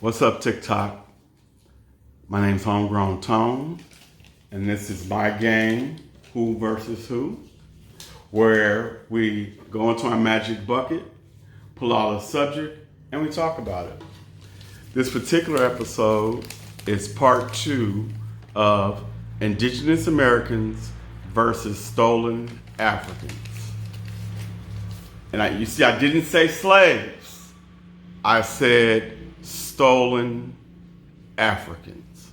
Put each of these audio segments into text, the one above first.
What's up, TikTok? My name's Homegrown Tone, and this is my game, Who versus Who, where we go into our magic bucket, pull out a subject, and we talk about it. This particular episode is part 2 of Indigenous Americans versus Stolen Africans. And you see, I didn't say slaves. I said stolen Africans.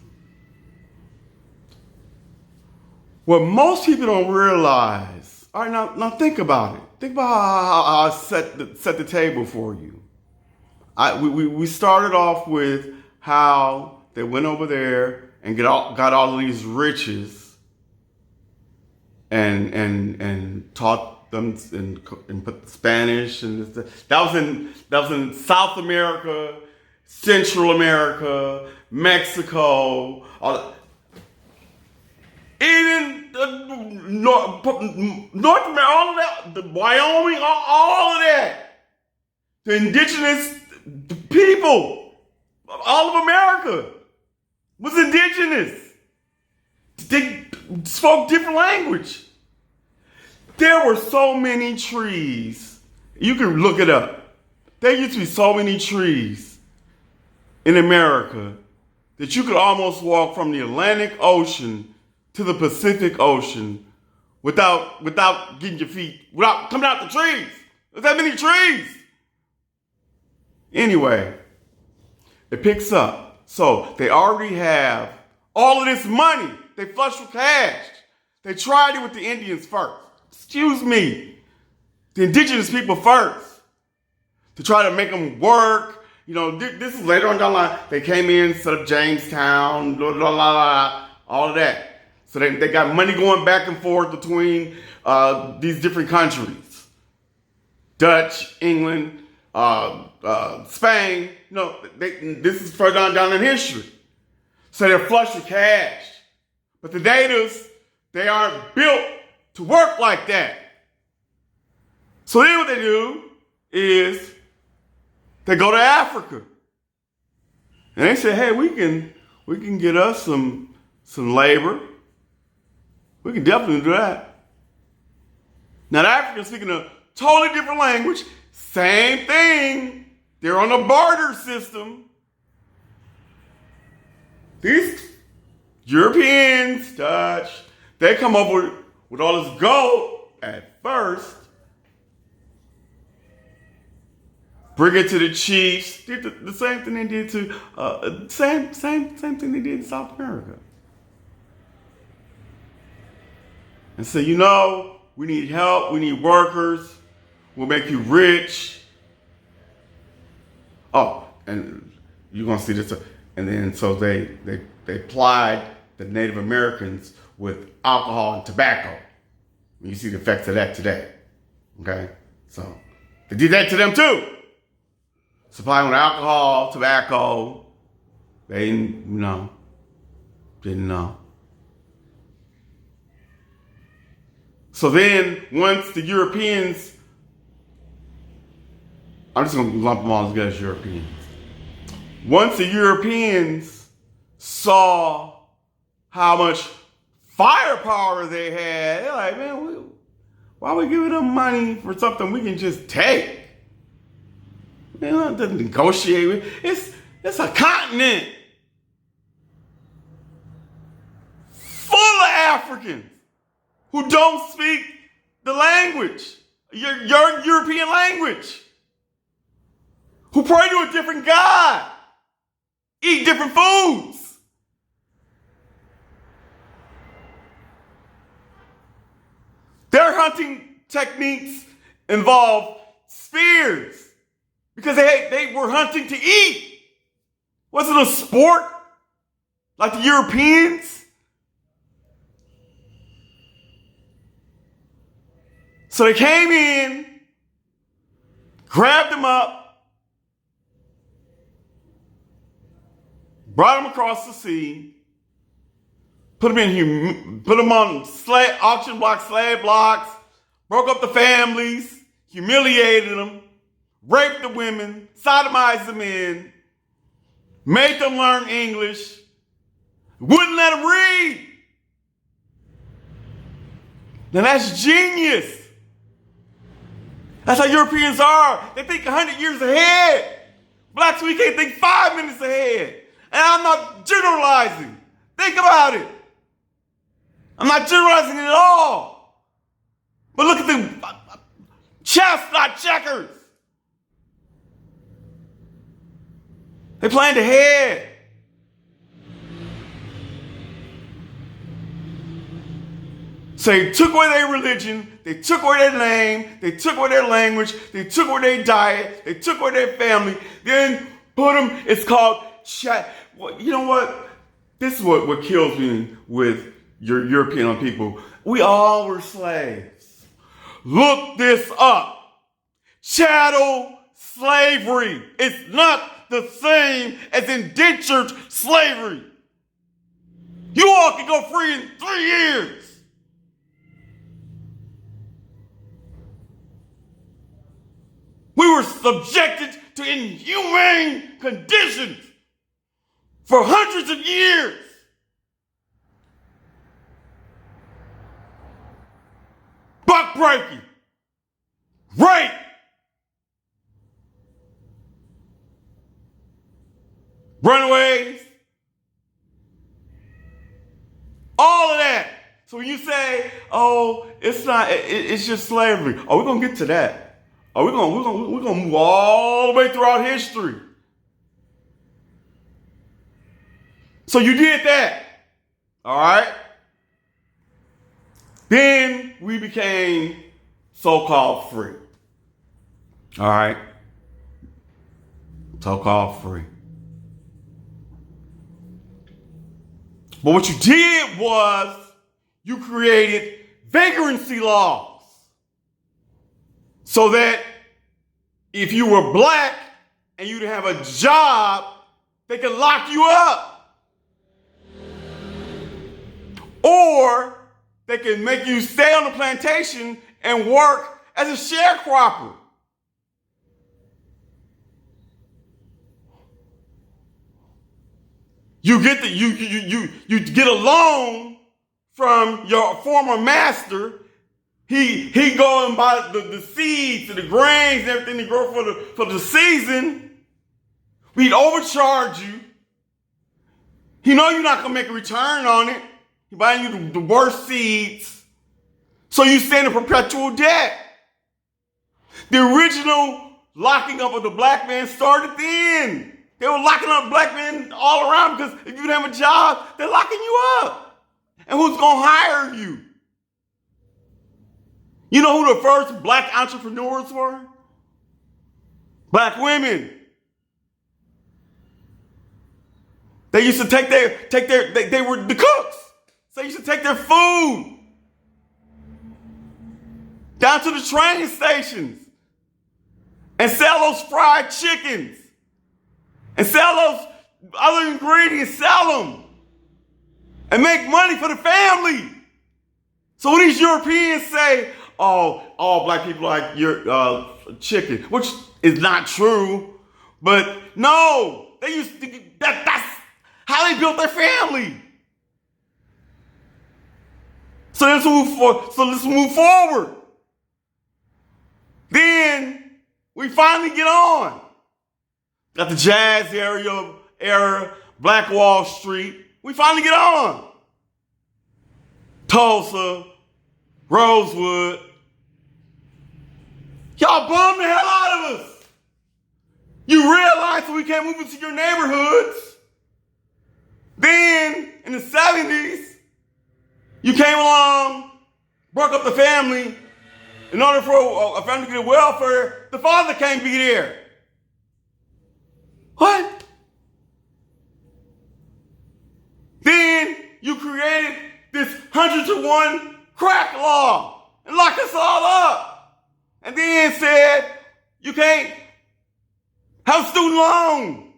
What most people don't realize, all right, now think about it. Think about how I set the table for you. We started off with how they went over there and got all of these riches and taught them and put Spanish and that was in South America, Central America, Mexico, even North America, all of that, the Wyoming, all of that. The indigenous people, all of America was indigenous. They spoke different language. There were so many trees. You can look it up. There used to be so many trees in America that you could almost walk from the Atlantic Ocean to the Pacific Ocean without getting your feet, without coming out the trees. There's that many trees. Anyway, it picks up. So they already have all of this money. They flush with cash. They tried it with the Indians first. Excuse me. The indigenous people first. To try to make them work. You know, this is later on down the line. They came in, set up Jamestown, blah, blah, blah, blah, all of that. So they got money going back and forth between these different countries. Dutch, England, Spain. You know, this is further down in history. So they're flush with cash. But the natives, they aren't built to work like that. So then what they do is they go to Africa. And they say, hey, we can get us some labor. We can definitely do that. Now the Africans speaking a totally different language, same thing. They're on a barter system. These Europeans, Dutch, they come up with all this gold at first, bring it to the chiefs. Did the same thing they did to same thing they did in South America, and say, you know, we need help, we need workers, we'll make you rich. Oh, and you're gonna see this, and then so they plied the Native Americans with alcohol and tobacco. You see the effects of that today. Okay? So they did that to them too. Supplying with alcohol, tobacco. They didn't know. So then once the Europeans, I'm just gonna lump them all together as Europeans. Once the Europeans saw how much firepower they had, they're like, man, why are we giving them money for something we can just take? You know, to negotiate with. It's a continent full of Africans who don't speak the language, your European language, who pray to a different God, eat different foods. Their hunting techniques involve spears because they were hunting to eat. Wasn't a sport like the Europeans. So they came in, grabbed them up, brought them across the sea, put them on auction blocks, slave blocks, broke up the families, humiliated them, raped the women, sodomized the men, made them learn English, wouldn't let them read. Now that's genius. That's how Europeans are. They think 100 years ahead. Blacks, we can't think 5 minutes ahead. And I'm not generalizing. Think about it. I'm not generalizing at all. But look at the chestnut checkers. They planned ahead. So they took away their religion, they took away their name, they took away their language, they took away their diet, they took away their family, then put them, it's called chat. Well, you know what? This is what kills me with your European people. We all were slaves. Look this up. Chattel slavery. It's not the same as indentured slavery. You all can go free in 3 years. We were subjected to inhumane conditions for hundreds of years. Buck breaking, rape, runaways, all of that. So when you say, "Oh, it's not, it's just slavery," oh, we're gonna get to that. Oh, we're gonna move all the way throughout history. So you did that, all right? Then we became so-called free. All right? So-called free. But what you did was you created vagrancy laws. So that if you were black and you didn't have a job, they could lock you up. Or they could make you stay on the plantation and work as a sharecropper. You get you get a loan from your former master. He go and buy the seeds and the grains and everything to grow for the season. He'd overcharge you. He know you're not gonna make a return on it. He buying you the worst seeds. So you stay in a perpetual debt. The original locking up of the black man started then. They were locking up black men all around because if you didn't have a job, they're locking you up. And who's gonna hire you? You know who the first black entrepreneurs were? Black women. They used to they were the cooks. So they used to take their food down to the train stations and sell those fried chickens and sell those other ingredients, sell them and make money for the family. So when these Europeans say, "Oh, all black people like your chicken," which is not true, but no, they used to. That's how they built their family. So let's move forward. Then we finally get on. Got the jazz era, Black Wall Street. We finally get on. Tulsa, Rosewood. Y'all bummed the hell out of us. You realize that we can't move into your neighborhoods. Then, in the 70s, you came along, broke up the family. In order for a family to get welfare, the father can't be there. What? Then you created this 100-to-1 crack law and locked us all up. And then said you can't have a student loan.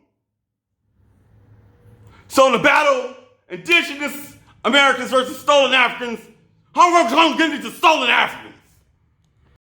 So in the battle, indigenous Americans versus stolen Africans, I'm going to get into stolen Africans.